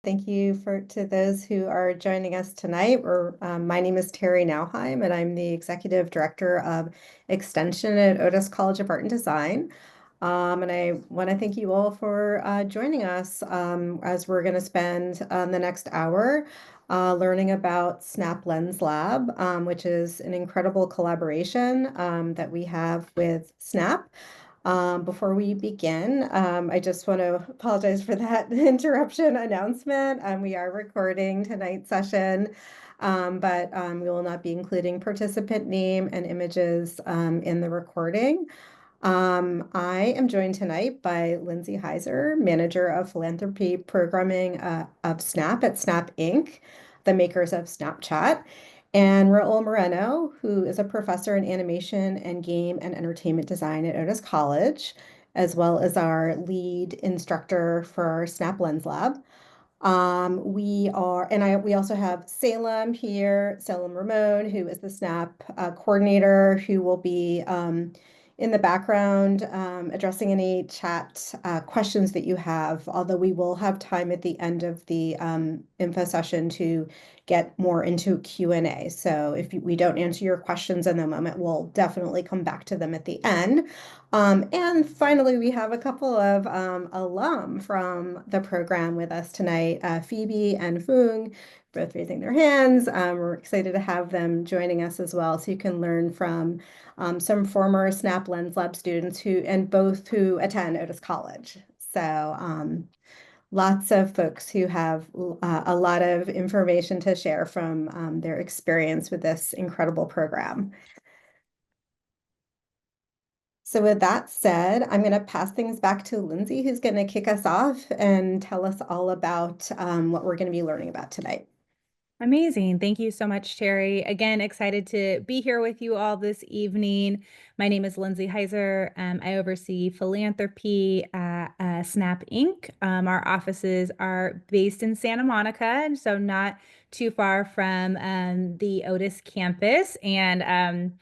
Thank you to those who are joining us tonight. My name is Terry Nauheim, and I'm the Executive Director of Extension at Otis College of Art and Design. And I want to thank you all for joining us as we're going to spend the next hour learning about Snap Lens Lab, which is an incredible collaboration that we have with Snap. Before we begin, I just want to apologize for that interruption announcement. We are recording tonight's session, but we will not be including participant name and images in the recording. I am joined tonight by Lindsay Heiser, Manager of Philanthropy Programming of Snap at Snap Inc., the makers of Snapchat, and Raul Moreno, who is a professor in animation and game and entertainment design at Otis College, as well as our lead instructor for our Snap Lens Lab. We also have Salem here, Salem Ramon, who is the Snap coordinator, who will be in the background addressing any chat questions that you have, although we will have time at the end of the info session to get more into Q&A. So if we don't answer your questions in the moment, we'll definitely come back to them at the end. And finally, we have a couple of alum from the program with us tonight, Phoebe and Fung, both raising their hands. We're excited to have them joining us as well, so you can learn from some former Snap Lens Lab students who attend Otis College. So lots of folks who have a lot of information to share from their experience with this incredible program. So with that said, I'm going to pass things back to Lindsay, who's going to kick us off and tell us all about what we're going to be learning about tonight. Amazing. Thank you so much, Terry. Again, excited to be here with you all this evening. My name is Lindsay Heiser. I oversee philanthropy at Snap Inc. Our offices are based in Santa Monica, so not too far from the Otis campus. And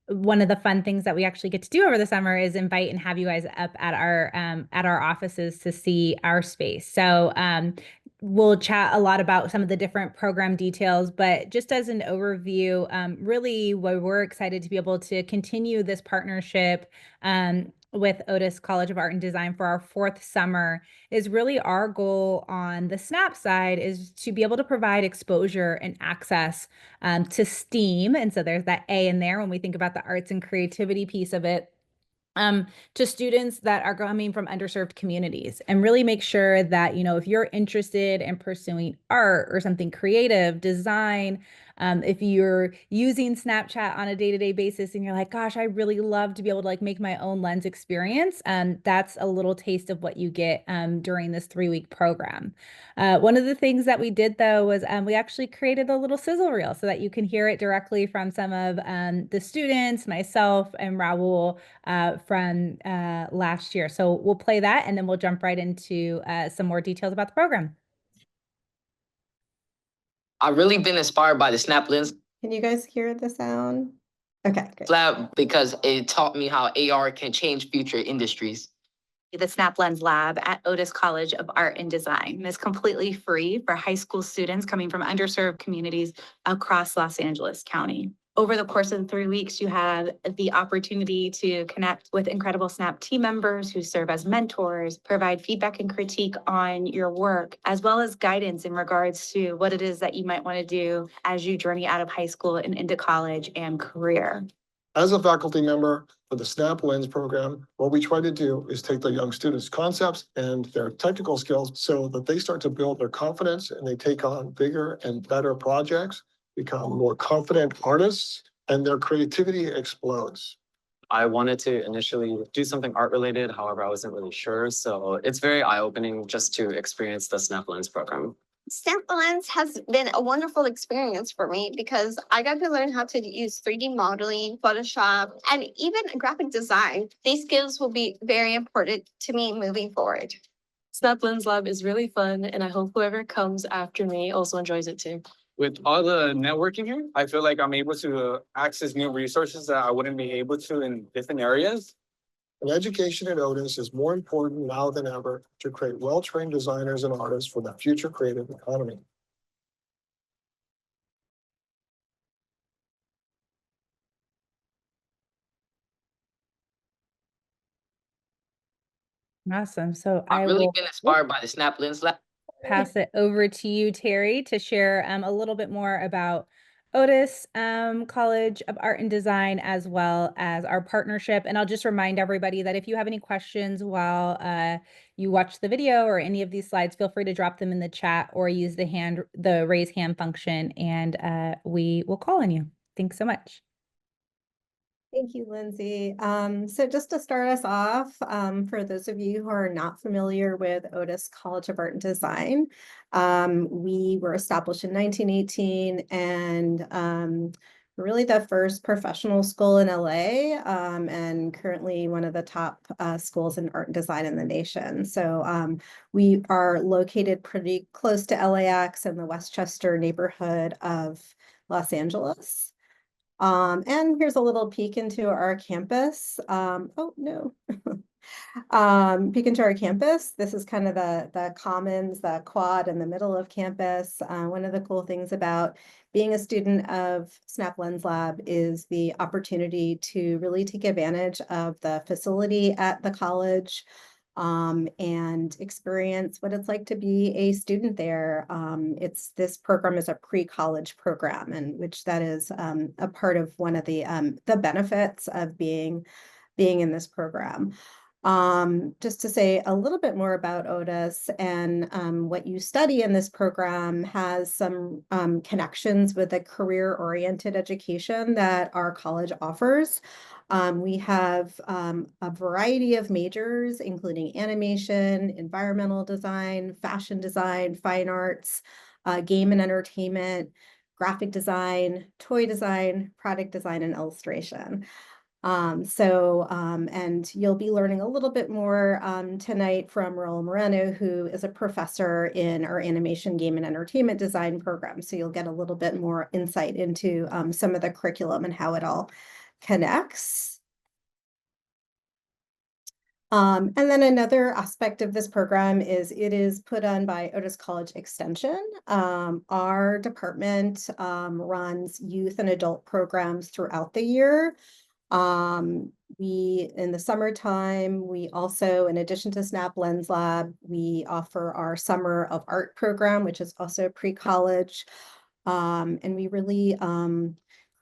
one of the fun things that we actually get to do over the summer is invite and have you guys up at our offices to see our space. So we'll chat a lot about some of the different program details, but just as an overview, really we're excited to be able to continue this partnership with Otis College of Art and Design for our fourth summer. Is really our goal on the Snap side is to be able to provide exposure and access to STEAM. And so there's that A in there when we think about the arts and creativity piece of it. To students that are coming from underserved communities, and really make sure that, if you're interested in pursuing art or something creative, design, if you're using Snapchat on a day-to-day basis and you're like, gosh, I really love to be able to make my own lens experience, that's a little taste of what you get during this 3-week program. One of the things that we did though was we actually created a little sizzle reel so that you can hear it directly from some of the students, myself and Raul from last year. So we'll play that and then we'll jump right into some more details about the program. I've really been inspired by the Snap Lens Can you guys hear the sound? Okay, great. Lab because it taught me how AR can change future industries. The Snap Lens Lab at Otis College of Art and Design is completely free for high school students coming from underserved communities across Los Angeles County. Over the course of 3 weeks, you have the opportunity to connect with incredible Snap team members who serve as mentors, provide feedback and critique on your work, as well as guidance in regards to what it is that you might want to do as you journey out of high school and into college and career. As a faculty member for the Snap Lens program, what we try to do is take the young students' concepts and their technical skills so that they start to build their confidence and they take on bigger and better projects, become more confident artists, and their creativity explodes. I wanted to initially do something art related, however, I wasn't really sure. So it's very eye-opening just to experience the Snap Lens program. Snap Lens has been a wonderful experience for me because I got to learn how to use 3D modeling, Photoshop, and even graphic design. These skills will be very important to me moving forward. Snap Lens Lab is really fun, and I hope whoever comes after me also enjoys it too. With all the networking here, I feel like I'm able to access new resources that I wouldn't be able to in different areas. And education at Otis is more important now than ever to create well-trained designers and artists for the future creative economy. Awesome. So I've I really will been inspired by the Snap Lens Lab. pass it over to you, Terry, to share a little bit more about Otis College of Art and Design, as well as our partnership. And I'll just remind everybody that if you have any questions while you watch the video or any of these slides, feel free to drop them in the chat or use the raise hand function, and we will call on you. Thanks so much. Thank you, Lindsay. So just to start us off, for those of you who are not familiar with Otis College of Art and Design, we were established in 1918 and really the first professional school in LA, and currently one of the top schools in art and design in the nation. So we are located pretty close to LAX in the Westchester neighborhood of Los Angeles. And here's a little peek into our campus. Oh no. Peek into our campus. This is kind of the commons, the quad in the middle of campus. One of the cool things about being a student of Snap Lens Lab is the opportunity to really take advantage of the facility at the college, and experience what it's like to be a student there. This program is a pre-college program, and which that is a part of one of the benefits of being in this program. Just to say a little bit more about Otis and what you study in this program has some connections with the career-oriented education that our college offers. We have a variety of majors, including animation, environmental design, fashion design, fine arts, game and entertainment, graphic design, toy design, product design, and illustration. And you'll be learning a little bit more tonight from Raul Moreno, who is a professor in our animation, game, and entertainment design program. So you'll get a little bit more insight into some of the curriculum and how it all connects. And then another aspect of this program is it is put on by Otis College Extension. Our department runs youth and adult programs throughout the year. In the summertime, we also, in addition to Snap Lens Lab, we offer our Summer of Art program, which is also pre-college. And we really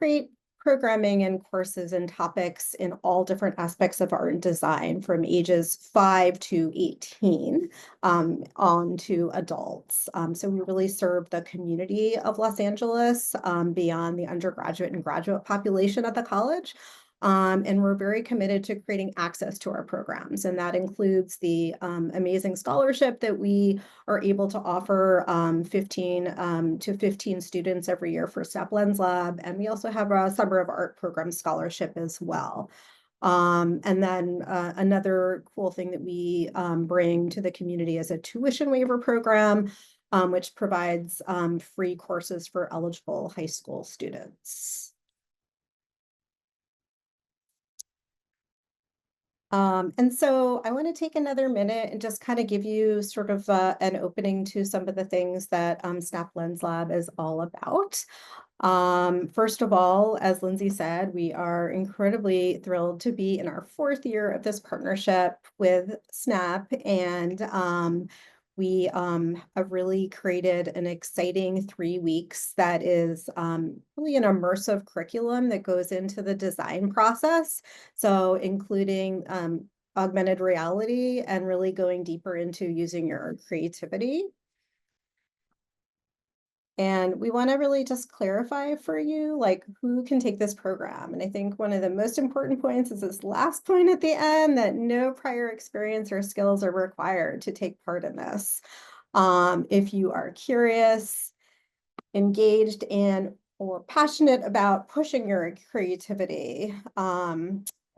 create programming and courses and topics in all different aspects of art and design from ages 5 to 18 on to adults. So we really serve the community of Los Angeles beyond the undergraduate and graduate population at the college. And we're very committed to creating access to our programs. And that includes the amazing scholarship that we are able to offer 15 to 15 students every year for Snap Lens Lab. And we also have a Summer of Art program scholarship as well. And then another cool thing that we bring to the community is a tuition waiver program, which provides free courses for eligible high school students. And so I want to take another minute and just kind of give you sort of an opening to some of the things that Snap Lens Lab is all about. First of all, as Lindsay said, we are incredibly thrilled to be in our 4th year of this partnership with Snap, and we have really created an exciting 3 weeks that is really an immersive curriculum that goes into the design process. So including augmented reality and really going deeper into using your creativity. And we want to really just clarify for you, like, who can take this program. And I think one of the most important points is this last point at the end, that no prior experience or skills are required to take part in this. If you are curious, engaged in, or passionate about pushing your creativity,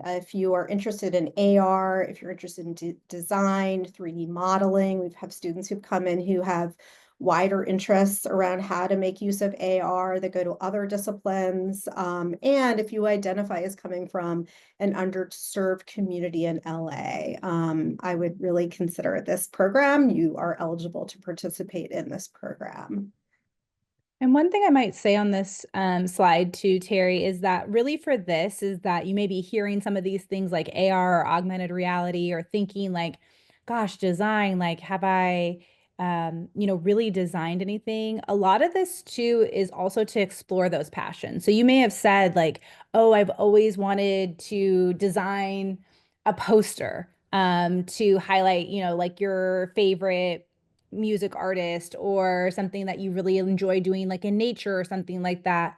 if you are interested in AR, if you're interested in design, 3D modeling, we've had students who've come in who have wider interests around how to make use of AR that go to other disciplines. And if you identify as coming from an underserved community in LA, I would really consider this program. You are eligible to participate in this program. And one thing I might say on this slide too, Terry, is that really for this is that you may be hearing some of these things like AR or augmented reality or thinking like, gosh, design, like have I, really designed anything? A lot of this too is also to explore those passions. So you may have said like, oh, I've always wanted to design a poster to highlight, like your favorite music artist or something that you really enjoy doing like in nature or something like that.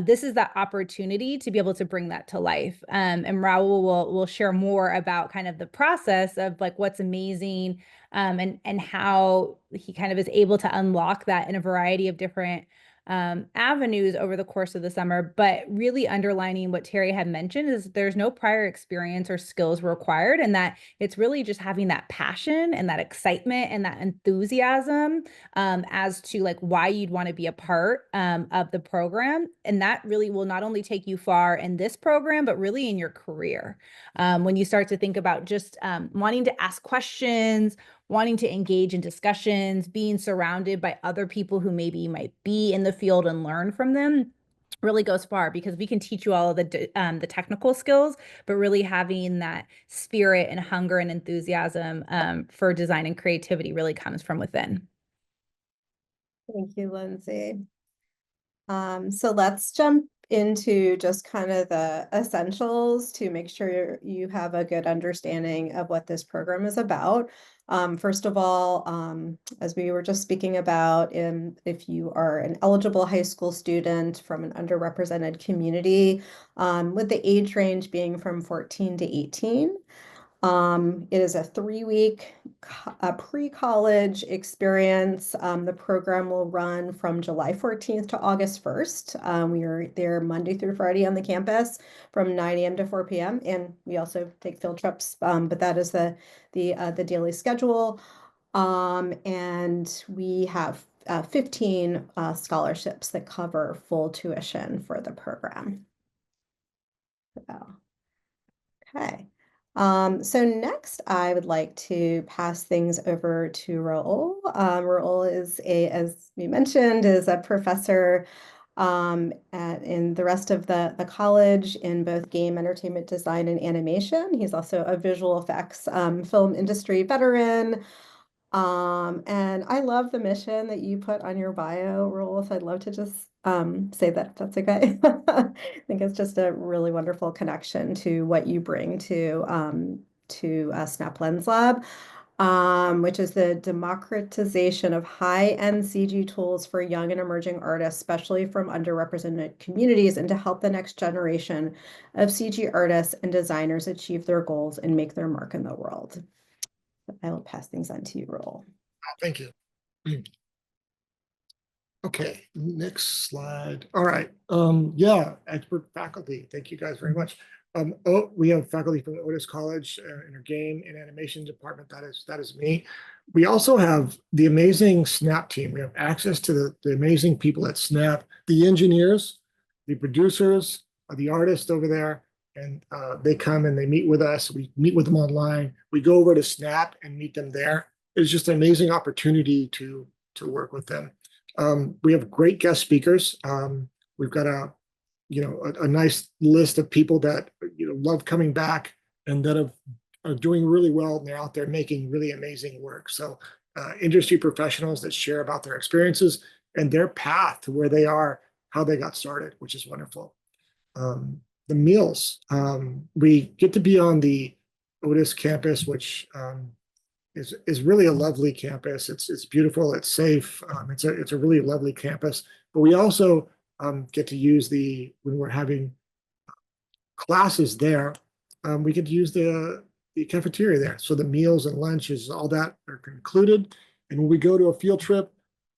This is that opportunity to be able to bring that to life. And Raul will share more about kind of the process of like what's amazing and how he kind of is able to unlock that in a variety of different avenues over the course of the summer. But really underlining what Terry had mentioned is there's no prior experience or skills required, and that it's really just having that passion and that excitement and that enthusiasm as to like why you'd want to be a part of the program. And that really will not only take you far in this program, but really in your career. When you start to think about just wanting to ask questions, wanting to engage in discussions, being surrounded by other people who maybe you might be in the field and learn from them really goes far, because we can teach you all of the technical skills, but really having that spirit and hunger and enthusiasm for design and creativity really comes from within. Thank you, Lindsay. So let's jump into just kind of the essentials to make sure you have a good understanding of what this program is about. First of all, as we were just speaking about, if you are an eligible high school student from an underrepresented community, with the age range being from 14 to 18, it is a 3-week pre-college experience. The program will run from July 14th to August 1st. We are there Monday through Friday on the campus from 9 a.m. to 4 p.m. And we also take field trips, but that is the daily schedule. And we have 15 scholarships that cover full tuition for the program. Okay. So next I would like to pass things over to Raul. Raul is as we mentioned, is a professor in the rest of the college in both game entertainment design and animation. He's also a visual effects film industry veteran. And I love the mission that you put on your bio, Raul. So I'd love to just say that if that's okay. I think it's just a really wonderful connection to what you bring to Snap Lens Lab, which is the democratization of high-end CG tools for young and emerging artists, especially from underrepresented communities, and to help the next generation of CG artists and designers achieve their goals and make their mark in the world. I will pass things on to you, Raul. Thank you. Okay, next slide. All right. Yeah, expert faculty. Thank you guys very much. We have faculty from the Otis College in our game and animation department. That is me. We also have the amazing Snap team. We have access to the amazing people at Snap, the engineers, the producers, the artists over there, and they come and they meet with us. We meet with them online. We go over to Snap and meet them there. It's just an amazing opportunity to work with them. We have great guest speakers. We've got a nice list of people that love coming back and that are doing really well, and they're out there making really amazing work. So industry professionals that share about their experiences and their path to where they are, how they got started, which is wonderful. The meals, we get to be on the Otis campus, which is really a lovely campus. It's beautiful. It's safe. It's a really lovely campus. But we also get to use when we're having classes there, we get to use the cafeteria there. So the meals and lunches, all that are included. And when we go to a field trip,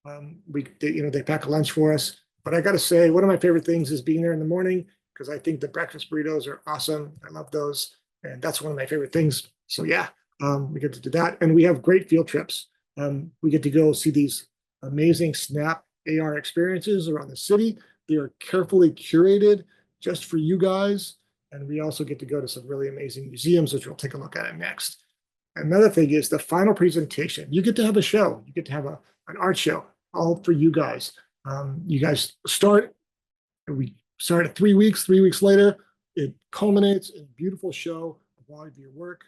they pack a lunch for us. But I got to say, one of my favorite things is being there in the morning, because I think the breakfast burritos are awesome. I love those. And that's one of my favorite things. So yeah, we get to do that. And we have great field trips. We get to go see these amazing Snap AR experiences around the city. They are carefully curated just for you guys. And we also get to go to some really amazing museums, which we'll take a look at next. Another thing is the final presentation. You get to have a show. You get to have an art show, all for you guys. You guys start, we start at 3 weeks. 3 weeks later, it culminates in a beautiful show of all of your work.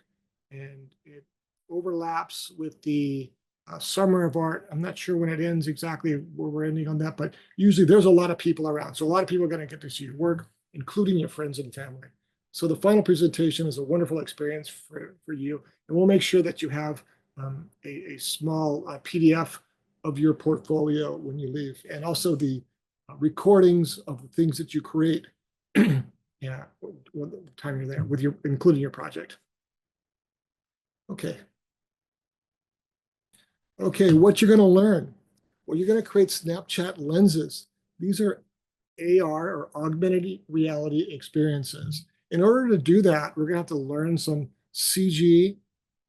And it overlaps with the Summer of Art. I'm not sure when it ends exactly where we're ending on that, but usually there's a lot of people around. So a lot of people are going to get to see your work, including your friends and family. So the final presentation is a wonderful experience for you. And we'll make sure that you have a small PDF of your portfolio when you leave, and also the recordings of the things that you create. Yeah, the time you're there with including your project. Okay. Okay, what you're going to learn? Well, you're going to create Snapchat lenses. These are AR or augmented reality experiences. In order to do that, we're going to have to learn some CG,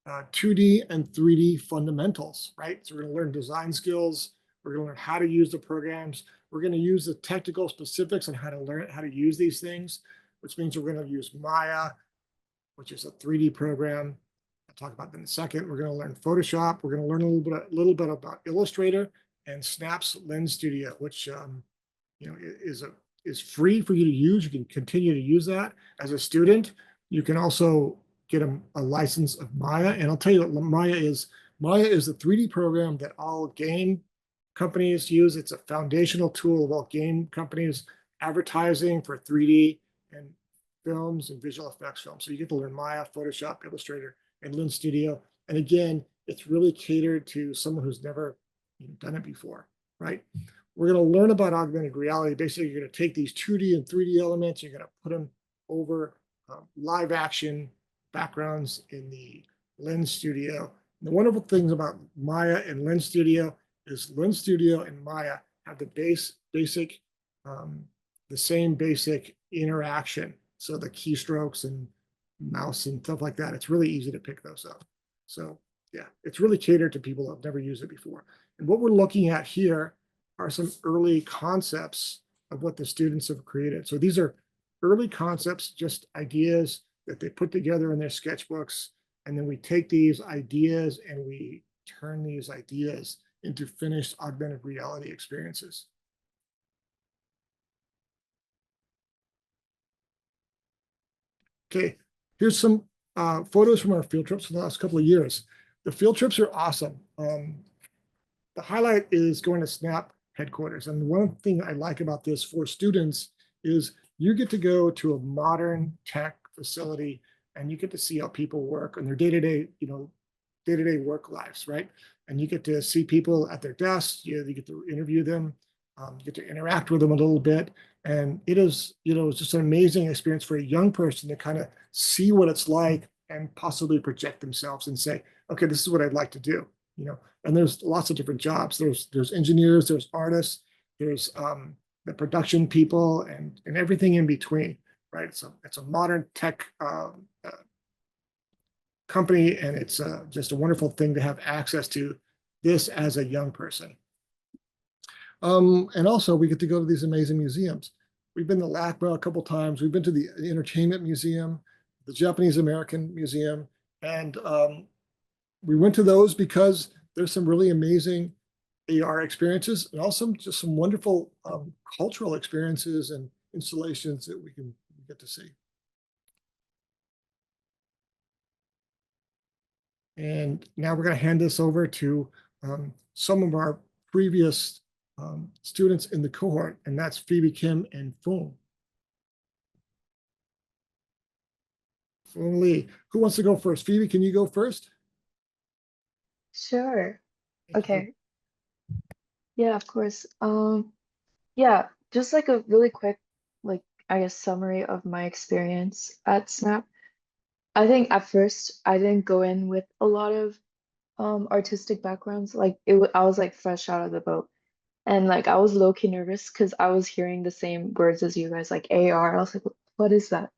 2D and 3D fundamentals, right? So we're going to learn design skills. We're going to learn how to use the programs. We're going to use the technical specifics on how to learn how to use these things, which means we're going to use Maya, which is a 3D program. I'll talk about that in a second. We're going to learn Photoshop. We're going to learn a little bit about Illustrator and Snap's Lens Studio, which is free for you to use. You can continue to use that as a student. You can also get a license of Maya, and I'll tell you what Maya is. Maya is the 3D program that all game companies use. It's a foundational tool of all game companies advertising for 3D and films and visual effects films. So you get to learn Maya, Photoshop, Illustrator, and Lens Studio. And again, it's really catered to someone who's never done it before, right? We're going to learn about augmented reality. Basically, you're going to take these 2D and 3D elements, you're going to put them over live action backgrounds in the Lens Studio. And the wonderful things about Maya and Lens Studio is Lens Studio and Maya have the same basic interaction. So the keystrokes and mouse and stuff like that, it's really easy to pick those up. So yeah, it's really catered to people who have never used it before. And what we're looking at here are some early concepts of what the students have created. So these are early concepts, just ideas that they put together in their sketchbooks. And then we take these ideas and we turn these ideas into finished augmented reality experiences. Okay, here's some photos from our field trips for the last couple of years. The field trips are awesome. The highlight is going to Snap headquarters. And one thing I like about this for students is you get to go to a modern tech facility and you get to see how people work on their day-to-day work lives, right? And you get to see people at their desks, you get to interview them, you get to interact with them a little bit. And it is, it's just an amazing experience for a young person to kind of see what it's like and possibly project themselves and say, okay, this is what I'd like to do, And there's lots of different jobs. There's engineers, there's artists, there's the production people, and everything in between, right? So it's a modern tech company, and it's just a wonderful thing to have access to this as a young person. And also, we get to go to these amazing museums. We've been to LACMA a couple times. We've been to the Entertainment Museum, the Japanese American Museum, and we went to those because there's some really amazing AR experiences and also just some wonderful cultural experiences and installations that we can get to see. And now we're going to hand this over to some of our previous students in the cohort, and that's Phoebe Kim and Fung. Fung Lee. Who wants to go first? Phoebe, can you go first? Sure. Thank you. Okay. Yeah, of course. Yeah, just like a really quick, I guess, summary of my experience at Snap. I think at first I didn't go in with a lot of artistic backgrounds. I was like fresh out of the boat. And I was low-key nervous because I was hearing the same words as you guys, like AR. I was like, what is that?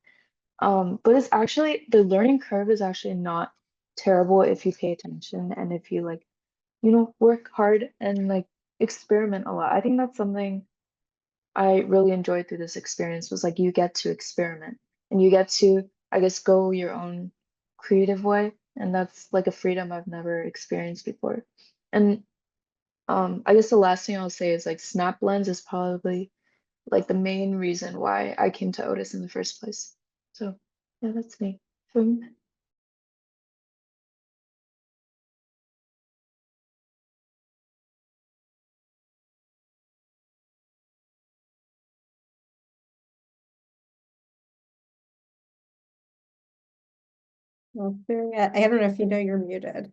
But it's actually the learning curve is actually not terrible if you pay attention and if you work hard and experiment a lot. I think that's something I really enjoyed through this experience was like you get to experiment and you get to, I guess, go your own creative way. And that's like a freedom I've never experienced before. And I guess the last thing I'll say is like Snap Lens is probably like the main reason why I came to Otis in the first place. So yeah, that's me. Well, I don't know if you know you're muted.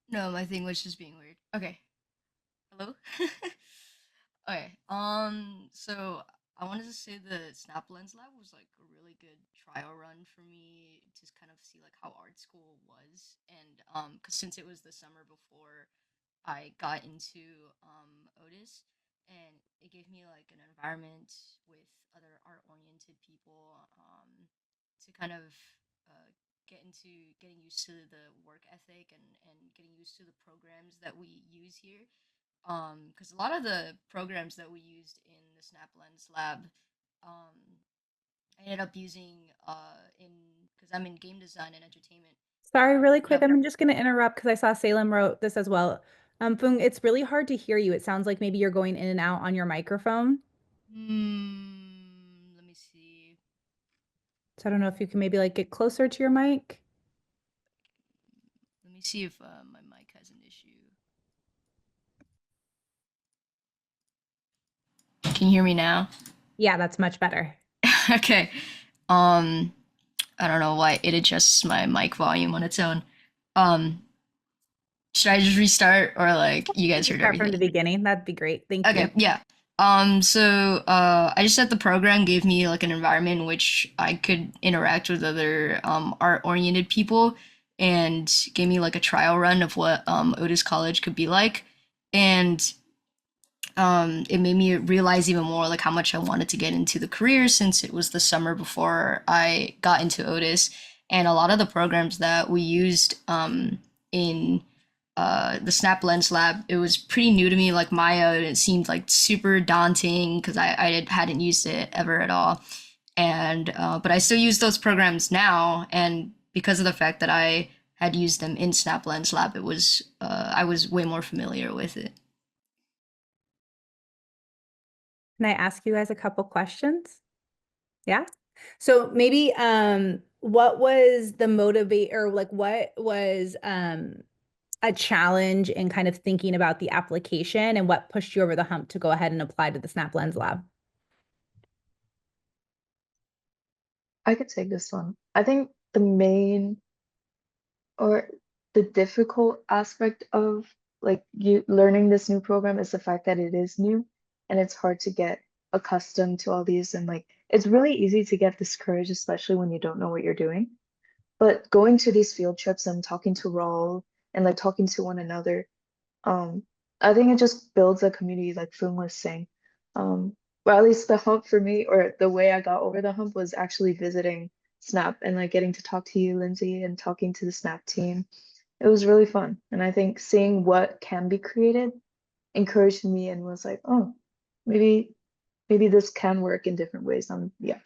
No, my thing was just being weird. Okay. Hello? Okay. So I wanted to say the Snap Lens Lab was like a really good trial run for me to kind of see like how art school was. And cause since it was the summer before I got into Otis, and it gave me like an environment with other art oriented people to kind of uh, get into getting used to the work ethic and getting used to the programs that we use here. Because a lot of the programs that we used in the Snap Lens lab, um, I ended up using in because I'm in game design and entertainment. Sorry, really quick. Yep. I'm just going to interrupt because I saw Salem wrote this as well. Fung, it's really hard to hear you. It sounds like maybe you're going in and out on your microphone. Let me see. So I don't know if you can maybe like get closer to your mic. Let me see if my mic has an issue. Can you hear me now? Yeah, that's much better. Okay. I don't know why it adjusts my mic volume on its own. Um, should I just restart or like you guys heard Start everything? from the beginning. That'd be great. Thank you. Okay, yeah. So I just said the program gave me like an environment in which I could interact with other art-oriented people and gave me like a trial run of what Otis College could be like. And it made me realize even more like how much I wanted to get into the career since it was the summer before I got into Otis. And a lot of the programs that we used in the Snap Lens Lab, it was pretty new to me, like Maya, and it seemed like super daunting because I hadn't used it ever at all. And but I still use those programs now, and because of the fact that I had used them in Snap Lens Lab, it was I was way more familiar with it. Can I ask you guys a couple questions? Yeah. So maybe what was the motivate or like what was a challenge in kind of thinking about the application and what pushed you over the hump to go ahead and apply to the Snap Lens Lab? I could take this one. I think the main or the difficult aspect of like you learning this new program is the fact that it is new and it's hard to get accustomed to all these and like it's really easy to get discouraged, especially when you don't know what you're doing. But going to these field trips and talking to Raul and like talking to one another, um, I think it just builds a community like Foon was saying. Um, well, at least the hump for me, or the way I got over the hump was actually visiting Snap and like getting to talk to you, Lindsay, and talking to the Snap team. It was really fun. And I think seeing what can be created encouraged me and was like, oh, maybe this can work in different ways. Yeah,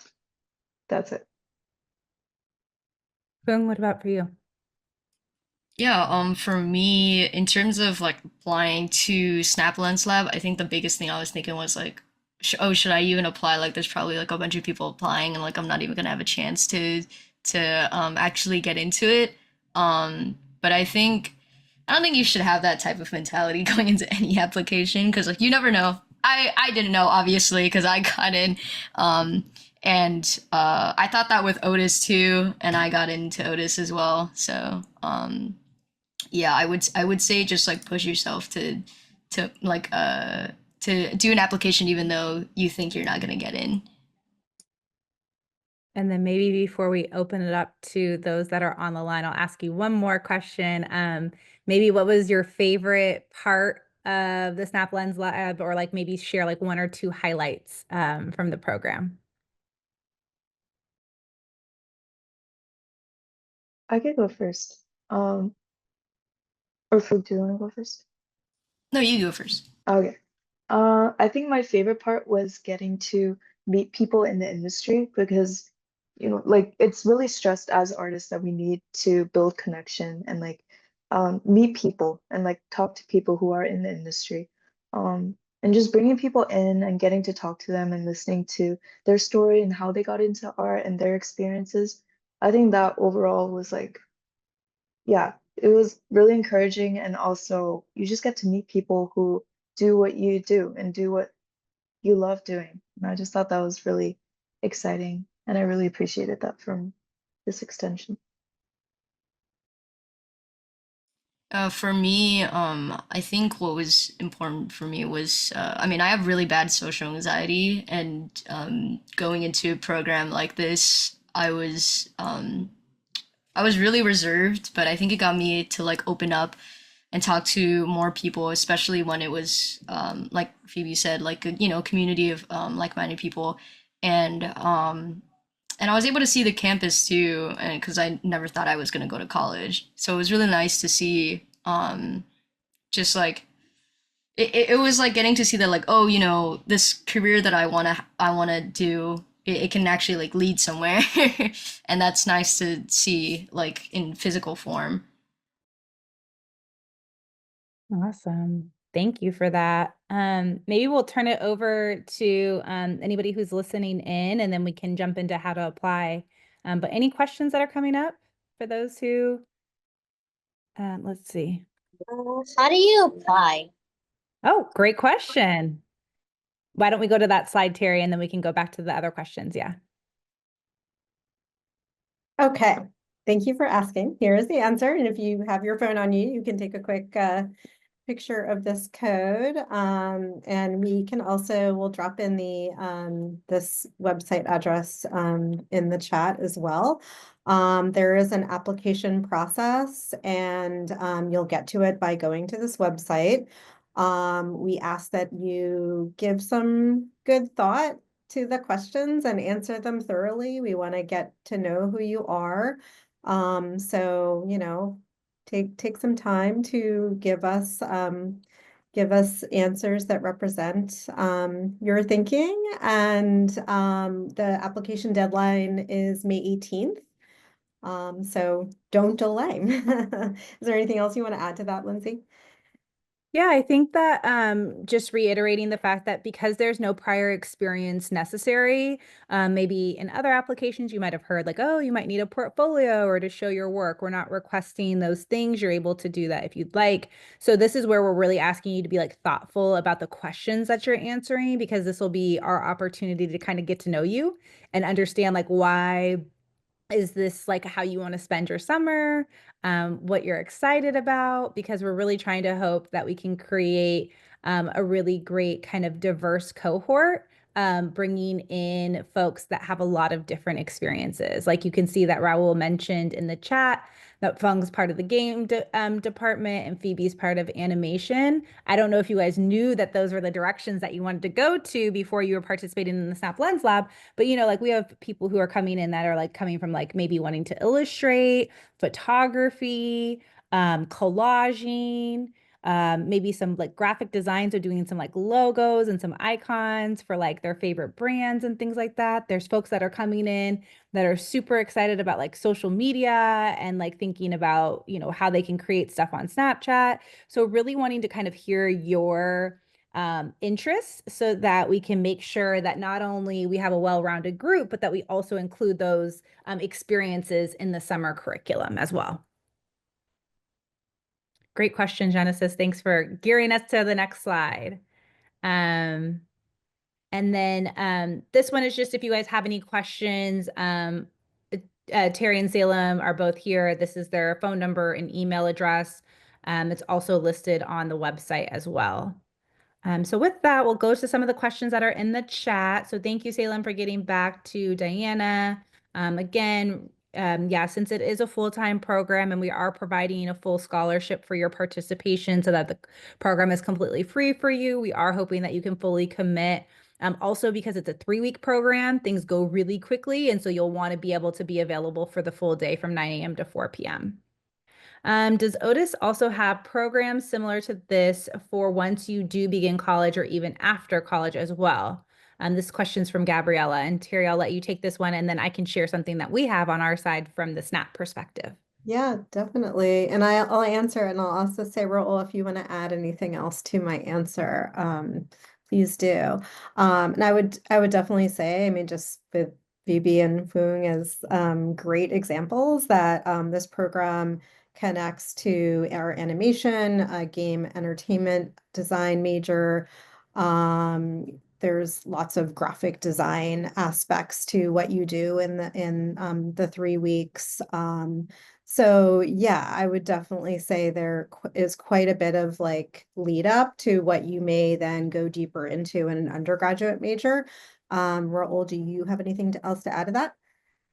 that's it. Boom, what about for you? Yeah, for me, in terms of like applying to Snap Lens Lab, I think the biggest thing I was thinking was like, oh, should I even apply? Like, there's probably like a bunch of people applying, and like I'm not even gonna have a chance to actually get into it. But I don't think you should have that type of mentality going into any application because like you never know. I didn't know obviously because I got in. And I thought that with Otis too, and I got into Otis as well. So yeah, I would say just like push yourself to like to do an application even though you think you're not gonna get in. And then maybe before we open it up to those that are on the line, I'll ask you one more question. Maybe what was your favorite part of the Snap Lens Lab, or like maybe share like one or two highlights from the program? I could go first. Or Food, do you want to go first? No, you go first. Okay. I think my favorite part was getting to meet people in the industry because, like it's really stressed as artists that we need to build connection and like meet people and like talk to people who are in the industry. And just bringing people in and getting to talk to them and listening to their story and how they got into art and their experiences. I think that overall was like, yeah, it was really encouraging. And also, you just get to meet people who do what you do and do what you love doing. And I just thought that was really exciting. And I really appreciated that from this extension. For me, I think what was important for me was, I mean, I have really bad social anxiety, and going into a program like this, I was really reserved, but I think it got me to like open up and talk to more people, especially when it was like Phoebe said, like a community of like-minded people, and and I was able to see the campus too, and because I never thought I was going to go to college, so it was really nice to see just like it was like getting to see that like, oh, this career that I want to do, it can actually like lead somewhere. And that's nice to see like in physical form. Awesome. Thank you for that. Maybe we'll turn it over to anybody who's listening in, and then we can jump into how to apply. But any questions that are coming up for those who, let's see. How do you apply? Oh, great question. Why don't we go to that slide, Terry, and then we can go back to the other questions. Yeah. Okay, thank you for asking. Here is the answer. And if you have your phone on you, you can take a quick picture of this code. And we can also, we'll drop in the this website address in the chat as well. There is an application process, and you'll get to it by going to this website. We ask that you give some good thought to the questions and answer them thoroughly. We want to get to know who you are. So, take some time to give us answers that represent your thinking. And the application deadline is May 18th. So don't delay. Is there anything else you want to add to that, Lindsay? Yeah, I think that just reiterating the fact that because there's no prior experience necessary, maybe in other applications you might have heard like, oh, you might need a portfolio or to show your work. We're not requesting those things. You're able to do that if you'd like. So this is where we're really asking you to be like thoughtful about the questions that you're answering, because this will be our opportunity to kind of get to know you and understand like why is this like how you want to spend your summer, what you're excited about, because we're really trying to hope that we can create a really great kind of diverse cohort, bringing in folks that have a lot of different experiences. Like you can see that Raul mentioned in the chat that Fung's part of the game department and Phoebe's part of animation. I don't know if you guys knew that those were the directions that you wanted to go to before you were participating in the Snap Lens Lab. But, like we have people who are coming in that are like coming from like maybe wanting to illustrate, photography, collaging, maybe some like graphic designs, or doing some like logos and some icons for like their favorite brands and things like that. There's folks that are coming in that are super excited about like social media and like thinking about, how they can create stuff on Snapchat. So really wanting to kind of hear your interests so that we can make sure that not only we have a well-rounded group, but that we also include those experiences in the summer curriculum as well. Great question, Genesis. Thanks for gearing us to the next slide. And then this one is just if you guys have any questions. Terry and Salem are both here. This is their phone number and email address. It's also listed on the website as well. So with that, we'll go to some of the questions that are in the chat. So thank you, Salem, for getting back to Diana. Again, yeah, since it is a full-time program and we are providing a full scholarship for your participation so that the program is completely free for you, we are hoping that you can fully commit. Also, because it's a 3-week program, things go really quickly. And so you'll want to be able to be available for the full day from 9 a.m. to 4 p.m. Does Otis also have programs similar to this for once you do begin college or even after college as well? This question's from Gabriella, and Terry, I'll let you take this one, and then I can share something that we have on our side from the SNAP perspective. Yeah, definitely. And I'll answer, and I'll also say, Raul, if you want to add anything else to my answer, please do. And I would definitely say, I mean, just with Phoebe and Fung as great examples that this program connects to our animation, game entertainment design major. There's lots of graphic design aspects to what you do in the 3 weeks. So yeah, I would definitely say there is quite a bit of like lead up to what you may then go deeper into in an undergraduate major. Raul, do you have anything else to add to that?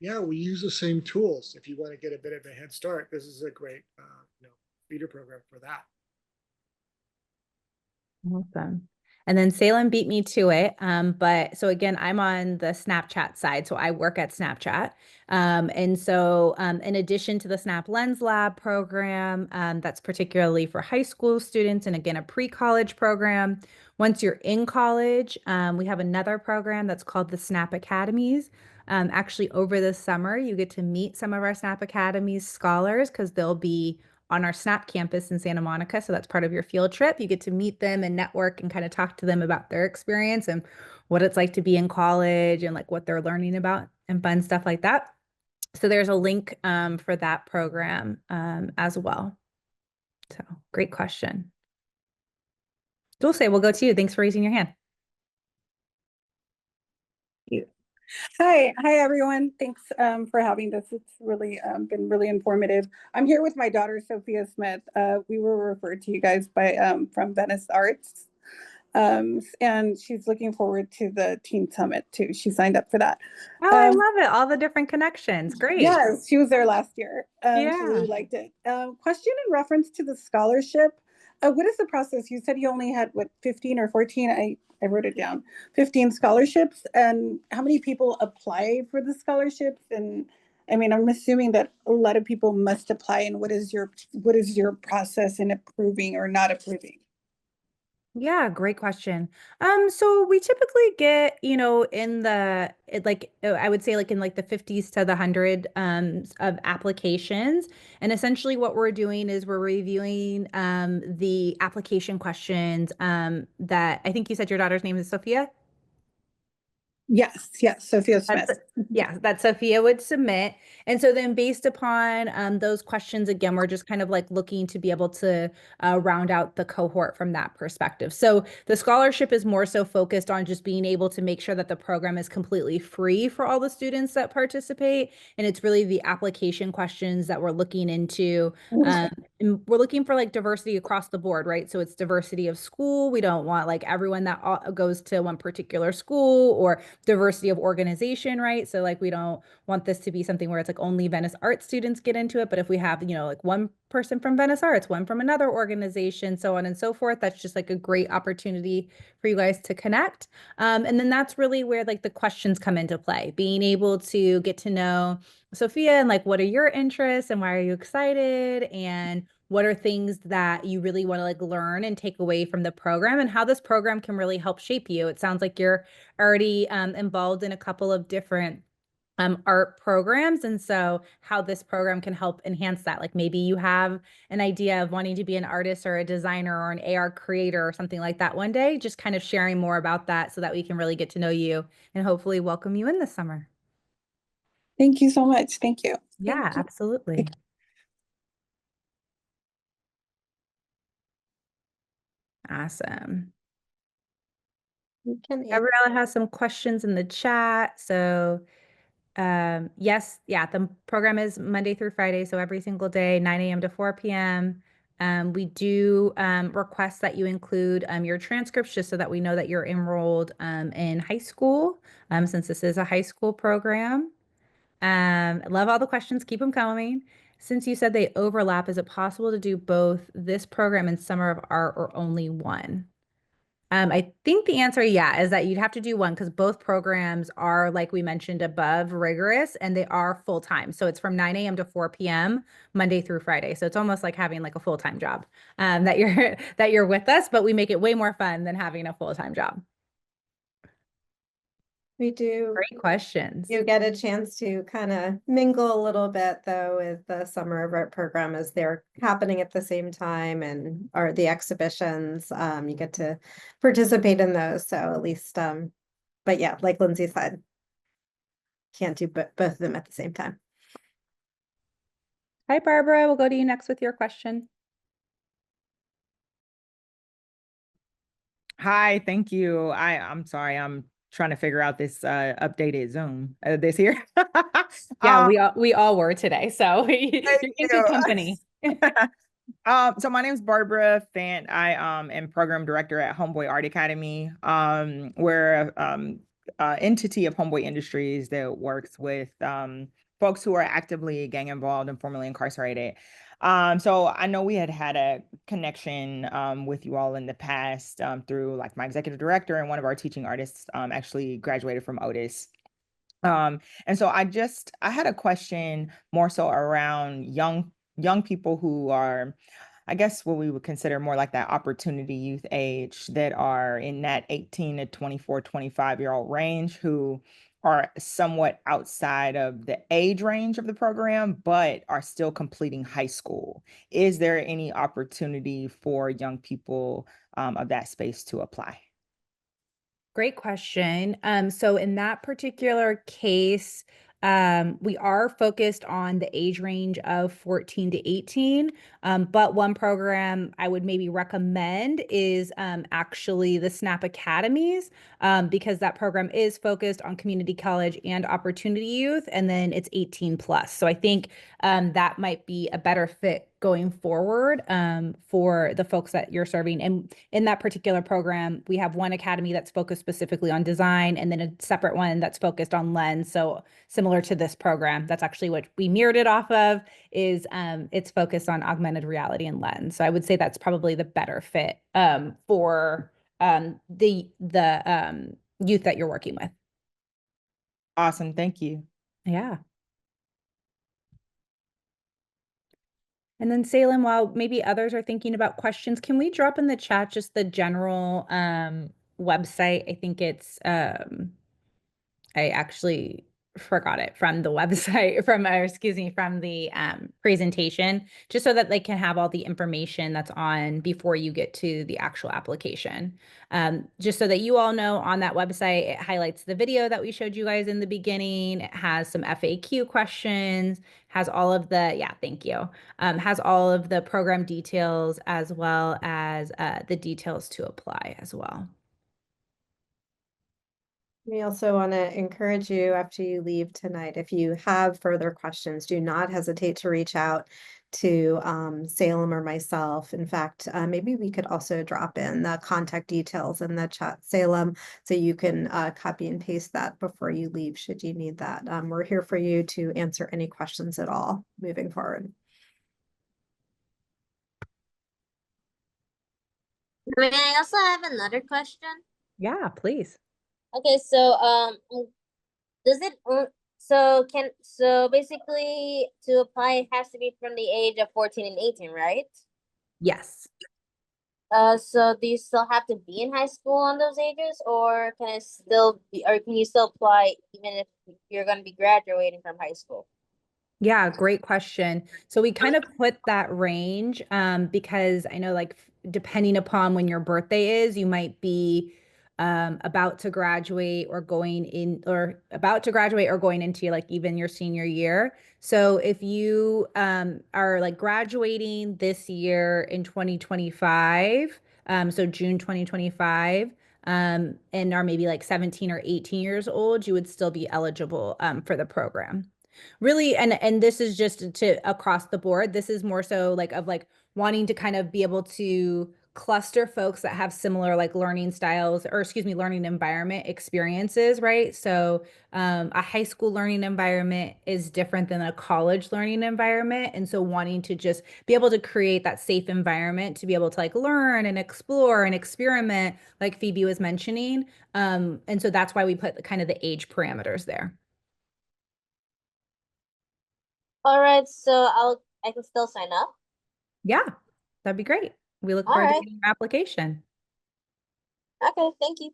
Yeah, we use the same tools. If you want to get a bit of a head start, this is a great, feeder program for that. Awesome. And then Salem beat me to it. But so again, I'm on the Snapchat side. So I work at Snapchat. And so in addition to the Snap Lens Lab program, that's particularly for high school students, and again, a pre-college program. Once you're in college, we have another program that's called the Snap Academies. Actually, over the summer, you get to meet some of our Snap Academies scholars because they'll be on our Snap campus in Santa Monica. So that's part of your field trip. You get to meet them and network and kind of talk to them about their experience and what it's like to be in college and like what they're learning about and fun stuff like that. So there's a link for that program as well. So great question. Dulce, we'll go to you. Thanks for raising your hand. Hi everyone. Thanks for having this. It's really been really informative. I'm here with my daughter, Sophia Smith. We were referred to you guys by from Venice Arts. And she's looking forward to the Teen Summit too. She signed up for that. Oh, I love it. All the different connections. Great. Yes, she was there last year. She Yeah. really liked it. Question in reference to the scholarship. What is the process? You said you only had what 15 or 14? I wrote it down. 15 scholarships. And how many people apply for the scholarships? And I mean, I'm assuming that a lot of people must apply. And what is your process in approving or not approving? Yeah, great question. So we typically get, in I would say like in like the 50s to the 100 of applications. And essentially what we're doing is we're reviewing the application questions that I think you said your daughter's name is Sophia. Yes, Sophia Smith. That Sophia would submit. And so then based upon those questions, again, we're just kind of like looking to be able to round out the cohort from that perspective. So the scholarship is more so focused on just being able to make sure that the program is completely free for all the students that participate. And it's really the application questions that we're looking into. And we're looking for like diversity across the board, right? So it's diversity of school. We don't want like everyone that goes to one particular school, or diversity of organization, right? So like we don't want this to be something where it's like only Venice Arts students get into it, but if we have, like one person from Venice Arts, one from another organization, so on and so forth, that's just like a great opportunity for you guys to connect. And then that's really where like the questions come into play, being able to get to know Sophia and like what are your interests and why are you excited, and what are things that you really want to like learn and take away from the program, and how this program can really help shape you. It sounds like you're already involved in a couple of different art programs. And so how this program can help enhance that. Like maybe you have an idea of wanting to be an artist or a designer or an AR creator or something like that one day, just kind of sharing more about that so that we can really get to know you and hopefully welcome you in this summer. Thank you so much. Thank you. Yeah, absolutely. Awesome. Gabriella has some questions in the chat. So yes, the program is Monday through Friday, so every single day, 9 a.m. to 4 p.m. We do request that you include your transcripts just so that we know that you're enrolled in high school, since this is a high school program. I love all the questions. Keep them coming. Since you said they overlap, is it possible to do both this program and Summer of Art, or only one? I think the answer, yeah, is that you'd have to do one because both programs are, like we mentioned above, rigorous and they are full time. So it's from 9 a.m. to 4 p.m. Monday through Friday. So it's almost like having like a full-time job that you're that you're with us, but we make it way more fun than having a full-time job. We do. Great questions. You get a chance to kind of mingle a little bit though with the summer of art program as they're happening at the same time and are the exhibitions. You get to participate in those. So at least, but yeah, like Lindsay said, can't do both of them at the same time. Hi, Barbara. We'll go to you next with your question. Hi, thank you. I'm sorry, I'm trying to figure out this updated Zoom. This here. Yeah, Um, we all were today, so you're thank in good you. company. So my name is Barbara Fant. I am program director at Homeboy Art Academy. We're entity of Homeboy Industries that works with folks who are actively gang involved and formerly incarcerated. So I know we had a connection with you all in the past through like my executive director, and one of our teaching artists actually graduated from Otis. And so I had a question more so around young people who are, I guess, what we would consider more like that opportunity youth age, that are in that 18 to 24, 25-year-old range, who are somewhat outside of the age range of the program, but are still completing high school. Is there any opportunity for young people of that space to apply? Great question. So in that particular case, we are focused on the age range of 14 to 18. But one program I would maybe recommend is actually the SNAP Academies, because that program is focused on community college and opportunity youth, and then it's 18 plus. So I think that might be a better fit going forward for the folks that you're serving. And in that particular program, we have one academy that's focused specifically on design, and then a separate one that's focused on lens. So similar to this program, that's actually what we mirrored it off of, is it's focused on augmented reality and lens. So I would say that's probably the better fit for the youth that you're working with. Awesome, thank you. Yeah. And then Salem, while maybe others are thinking about questions, can we drop in the chat just the general website? I think it's I actually forgot it from the website from the presentation, just so that they can have all the information that's on before you get to the actual application. Just so that you all know, on that website, it highlights the video that we showed you guys in the beginning. It has some FAQ questions, has all of the, yeah, thank you. Has all of the program details, as well as the details to apply as well. We also want to encourage you after you leave tonight, if you have further questions, do not hesitate to reach out to Salem or myself. In fact, maybe we could also drop in the contact details in the chat, Salem, so you can copy and paste that before you leave should you need that. We're here for you to answer any questions at all moving forward. May I also have another question? Yeah, please. Okay, so does it so basically to apply it has to be from the age of 14 and 18, right? Yes. So do you still have to be in high school on those ages, or can it still be, or can you still apply even if you're going to be graduating from high school? Yeah, great question. So we kind of put that range because I know, like, depending upon when your birthday is, you might be about to graduate or going in, or about to graduate or going into like even your senior year. So if you are like graduating this year in 2025, so June 2025, and are maybe like 17 or 18 years old, you would still be eligible for the program. Really, and this is just to across the board. This is more so like of like wanting to kind of be able to cluster folks that have similar like learning styles, or excuse me, learning environment experiences, right? So a high school learning environment is different than a college learning environment. And so wanting to just be able to create that safe environment to be able to like learn and explore and experiment, like Phoebe was mentioning. And so that's why we put kind of the age parameters there. All right, so I can still sign up. Yeah, that'd be great. We look All forward to right. getting your application. Okay, thank you.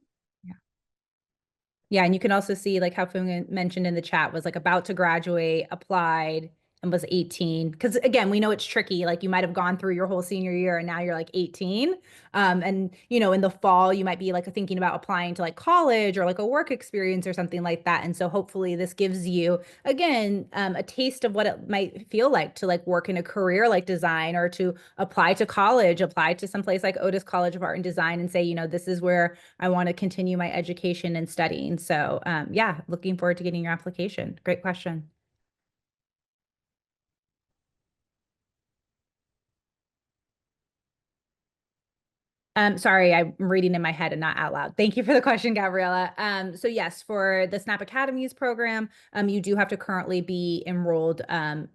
Yeah, and you can also see like how Fung mentioned in the chat was like about to graduate, applied, and was 18. Because again, we know it's tricky. Like you might have gone through your whole senior year and now you're like 18. And you know, in the fall, you might be like thinking about applying to like college or like a work experience or something like that. And so hopefully this gives you again a taste of what it might feel like to like work in a career like design, or to apply to college, apply to someplace like Otis College of Art and Design and say, you know, this is where I want to continue my education and studying. So yeah, looking forward to getting your application. Great question. Sorry, I'm reading in my head and not out loud. Thank you for the question, Gabriella. So yes, for the Snap Academies program, you do have to currently be enrolled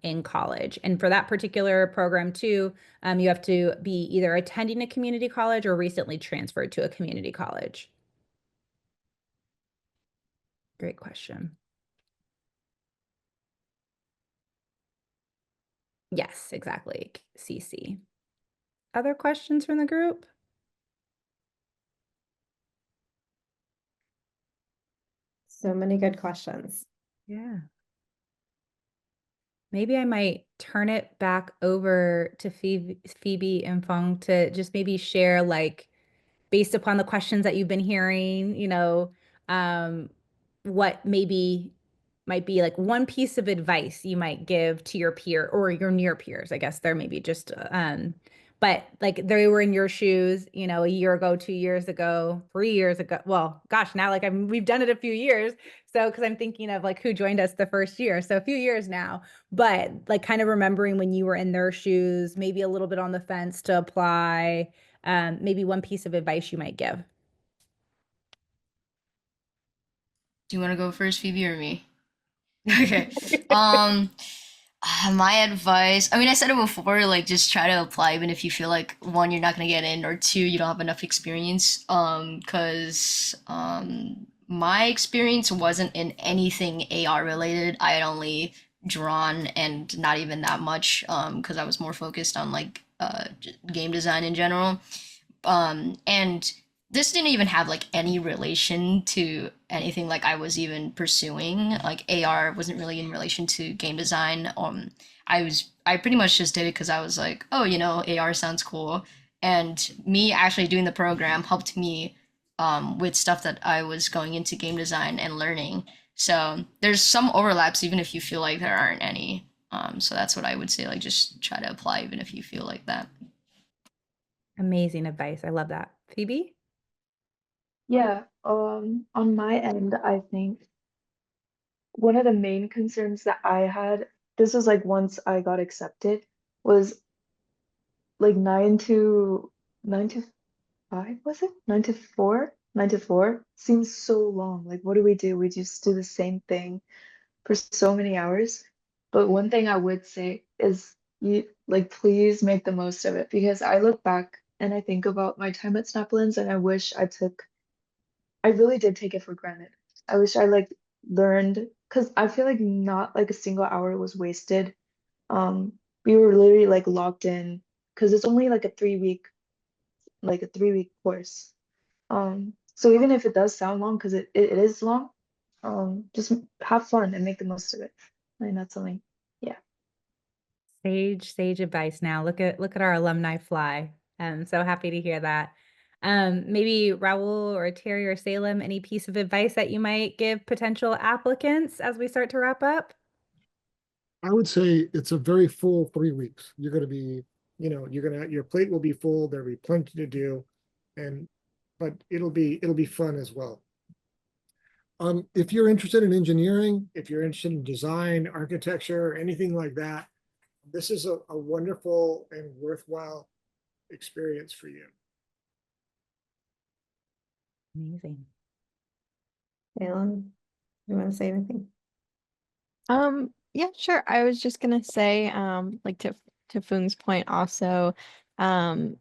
in college. And for that particular program too, you have to be either attending a community college or recently transferred to a community college. Great question. Yes, exactly. CC. Other questions from the group? So many good questions. Yeah. Maybe I might turn it back over to Phoebe and Fong to just maybe share, like, based upon the questions that you've been hearing, you know, what maybe might be like one piece of advice you might give to your peer or your near peers. I guess they're maybe just, but like they were in your shoes, you know, a year ago, 2 years ago, 3 years ago. Well, gosh, now like we've done it a few years. So, because I'm thinking of like who joined us the first year. So a few years now, but like kind of remembering when you were in their shoes, maybe a little bit on the fence to apply, maybe one piece of advice you might give. Do you want to go first, Phoebe, or me? Okay. Um, my advice, I mean, I said it before, like just try to apply even if you feel like one, you're not gonna get in, or two, you don't have enough experience. Cause my experience wasn't in anything AR related. I had only drawn and not even that much, because I was more focused on like game design in general. And this didn't even have like any relation to anything like I was even pursuing. Like AR wasn't really in relation to game design. I pretty much just did it because I was like, oh, you know, AR sounds cool. And me actually doing the program helped me with stuff that I was going into game design and learning. So there's some overlaps, even if you feel like there aren't any. So that's what I would say, like just try to apply even if you feel like that. Amazing advice. I love that. Phoebe? Yeah, on my end, I think one of the main concerns that I had, this was like once I got accepted, was like 9 to 5, was it? 9 to 4? 9 to 4 seems so long. Like, what do? We just do the same thing for so many hours. But one thing I would say is you like please make the most of it, because I look back and I think about my time at Snaplins and I wish I really did take it for granted. I wish I like learned, because I feel like not like a single hour was wasted. We were literally like locked in because it's only like a 3 week course. So even if it does sound long, because it is long, just have fun and make the most of it. I mean, that's something, yeah. Sage advice now. Look at our alumni fly. I'm so happy to hear that. Maybe Raul or Terry or Salem, any piece of advice that you might give potential applicants as we start to wrap up? I would say it's a very full 3 weeks. You're going to be, your plate will be full. There'll be plenty to do, and but it'll be fun as well. If you're interested in engineering, if you're interested in design, architecture, anything like that, this is a wonderful and worthwhile experience for you. Amazing. Alan, you want to say anything? Yeah, sure. I was just gonna say, like to Fung's point also, um,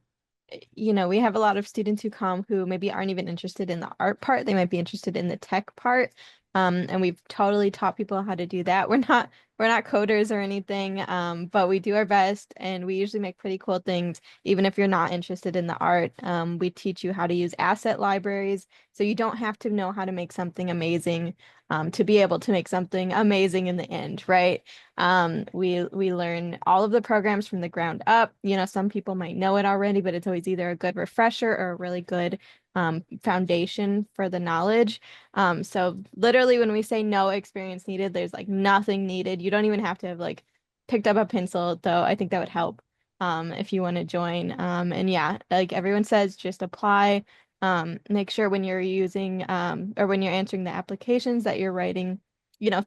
we have a lot of students who come who maybe aren't even interested in the art part. They might be interested in the tech part. And we've totally taught people how to do that. We're not coders or anything, but we do our best and we usually make pretty cool things, even if you're not interested in the art. We teach you how to use asset libraries, so you don't have to know how to make something amazing, to be able to make something amazing in the end, right? We learn all of the programs from the ground up. Some people might know it already, but it's always either a good refresher or a really good foundation for the knowledge. So literally when we say no experience needed, there's like nothing needed. You don't even have to have like picked up a pencil, though I think that would help if you want to join. And yeah, like everyone says, just apply. Make sure when you're using or when you're answering the applications that you're writing,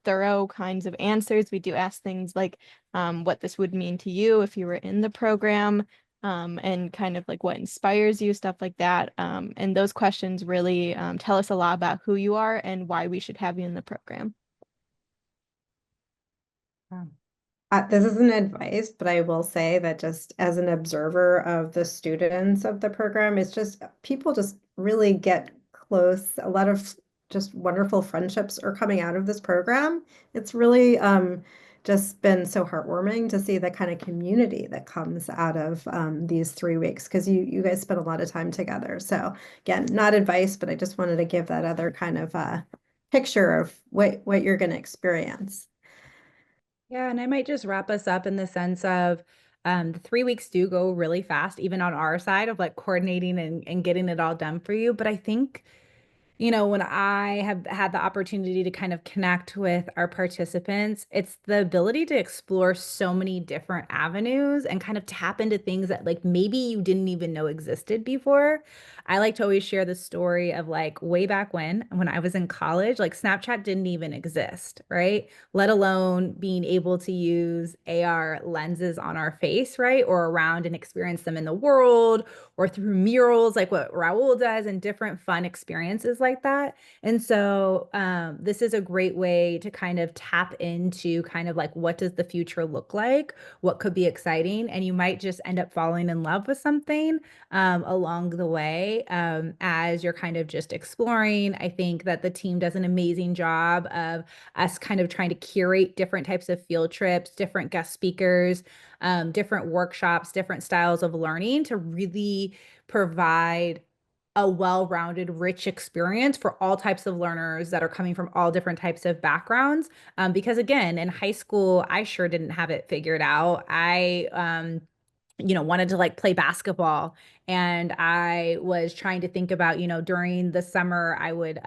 thorough kinds of answers. We do ask things like what this would mean to you if you were in the program, and kind of like what inspires you, stuff like that. And those questions really tell us a lot about who you are and why we should have you in the program. Wow. This isn't advice, but I will say that just as an observer of the students of the program, it's just people just really get close. A lot of just wonderful friendships are coming out of this program. It's really just been so heartwarming to see the kind of community that comes out of these 3 weeks, because you guys spend a lot of time together. So again, not advice, but I just wanted to give that other kind of picture of what you're going to experience. Yeah, and I might just wrap us up in the sense of the 3 weeks do go really fast, even on our side of like coordinating and getting it all done for you. But I think when I have had the opportunity to kind of connect with our participants, it's the ability to explore so many different avenues and kind of tap into things that like maybe you didn't even know existed before. I like to always share the story of like way back when I was in college, like Snapchat didn't even exist, right? Let alone being able to use AR lenses on our face, right? Or around and experience them in the world or through murals, like what Raul does, and different fun experiences like that. And so this is a great way to kind of tap into kind of like what does the future look like? What could be exciting? And you might just end up falling in love with something along the way as you're kind of just exploring. I think that the team does an amazing job of us kind of trying to curate different types of field trips, different guest speakers, different workshops, different styles of learning to really provide a well-rounded, rich experience for all types of learners that are coming from all different types of backgrounds. Because again, in high school, I sure didn't have it figured out. I wanted to like play basketball, and I was trying to think about, during the summer I would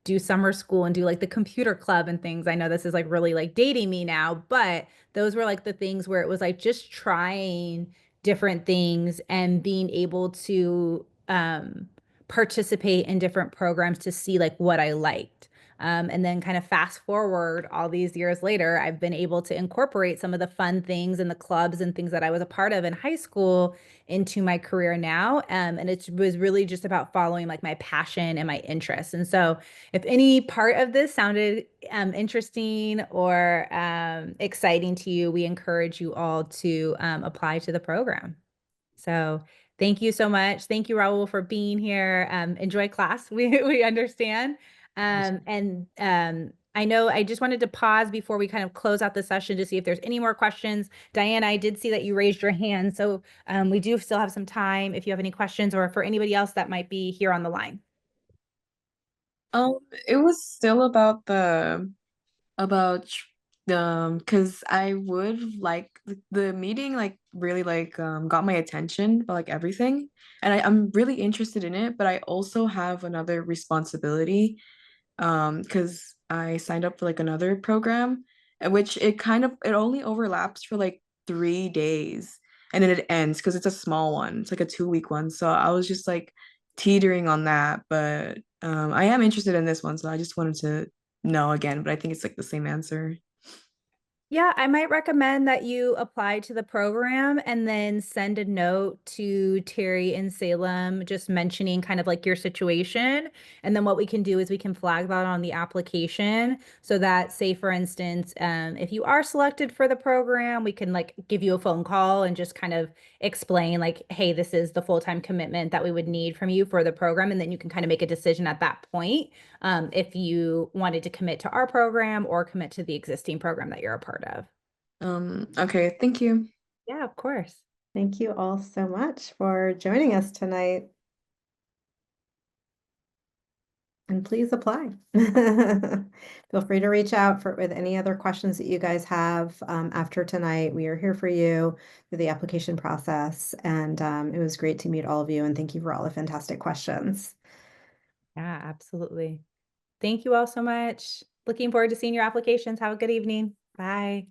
do summer school and do like the computer club and things. I know this is like really like dating me now, but those were like the things where it was like just trying different things and being able to participate in different programs to see like what I liked. And then kind of fast forward all these years later, I've been able to incorporate some of the fun things and the clubs and things that I was a part of in high school into my career now. And it was really just about following like my passion and my interests. And so if any part of this sounded interesting or exciting to you, we encourage you all to apply to the program. So thank you so much. Thank you, Raul, for being here. Enjoy class. We understand. I know I just wanted to pause before we kind of close out the session to see if there's any more questions. Diana, I did see that you raised your hand. So we do still have some time if you have any questions, or for anybody else that might be here on the line. It was still about because I would like the meeting like really like got my attention about like everything, and I'm really interested in it, but I also have another responsibility because I signed up for like another program, which it only overlaps for like 3 days, and then it ends because it's a small one. It's like a 2 week one. So I was just like teetering on that, but I am interested in this one, so I just wanted to know again, but I think it's like the same answer. Yeah, I might recommend that you apply to the program and then send a note to Terry in Salem, just mentioning kind of like your situation. And then what we can do is we can flag that on the application so that, say, for instance, if you are selected for the program, we can like give you a phone call and just kind of explain like, hey, this is the full-time commitment that we would need from you for the program. And then you can kind of make a decision at that point if you wanted to commit to our program or commit to the existing program that you're a part of. Okay, thank you. Yeah, of course. Thank you all so much for joining us tonight. And please apply. Feel free to reach out with any other questions that you guys have after tonight. We are here for you through the application process. And it was great to meet all of you. And thank you for all the fantastic questions. Yeah, absolutely. Thank you all so much. Looking forward to seeing your applications. Have a good evening. Bye.